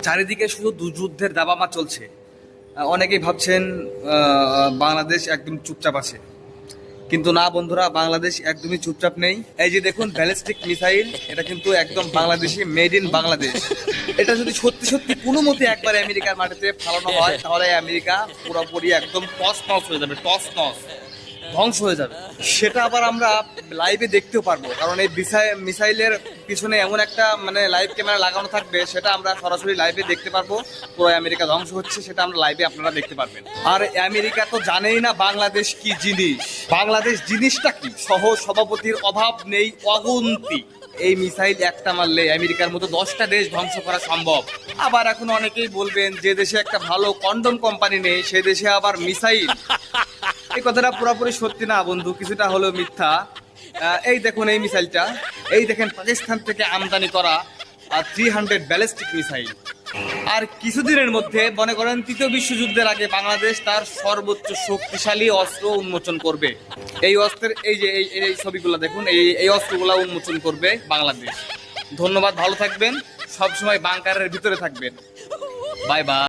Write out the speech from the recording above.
চারিদিকে শুধু যুদ্ধের দাবামা চলছে। অনেকেই ভাবছেন বাংলাদেশ একদম চুপচাপ আছে, কিন্তু না বন্ধুরা, বাংলাদেশ একদমই চুপচাপ নেই। এই যে দেখুন ব্যালিস্টিক মিসাইল, এটা কিন্তু একদম বাংলাদেশি, মেড ইন বাংলাদেশ। এটা যদি সত্যি সত্যি কোনো মতে একবার আমেরিকার মাটিতে ফালানো হয়, তাহলে আমেরিকা পুরোপুরি একদম টস নস হয়ে যাবে, টস নস, ধ্বংস হয়ে যাবে। সেটা আবার আমরা লাইভে দেখতেও পারবো, কারণ এই মিসাইলের পিছনে এমন একটা মানে লাইভ ক্যামেরা লাগানো থাকবে, সেটা আমরা সরাসরি লাইভে দেখতে পারবো। পুরো আমেরিকা ধ্বংস হচ্ছে, সেটা আমরা লাইভে আপনারা দেখতে পারবেন। আর আমেরিকা তো জানেই না বাংলাদেশ কি জিনিস, বাংলাদেশ জিনিসটা কি। সহ সভাপতির অভাব নেই অগুন্তি। এই মিসাইল একটা মারলে আমেরিকার মতো 10টা দেশ ধ্বংস করা সম্ভব। আবার এখন অনেকেই বলবেন, যে দেশে একটা ভালো কন্ডম কোম্পানি নেই, সে দেশে আবার মিসাইল। এই কথাটা পুরোপুরি সত্যি না বন্ধু, কিছুটা হলেও মিথ্যা। এই দেখুন এই মিসাইলটা, এই দেখেন পাকিস্তান থেকে আমদানি করা 300 ব্যালিস্টিক মিসাইল। আর কিছুদিনের মধ্যে মনে করেন ৩য় বিশ্বযুদ্ধের আগে বাংলাদেশ তার সর্বোচ্চ শক্তিশালী অস্ত্র উন্মোচন করবে। এই অস্ত্রের এই যে এই ছবিগুলো দেখুন, এই অস্ত্রগুলো উন্মোচন করবে বাংলাদেশ। ধন্যবাদ, ভালো থাকবেন, সবসময় বাংকারের ভিতরে থাকবেন। Bye bye.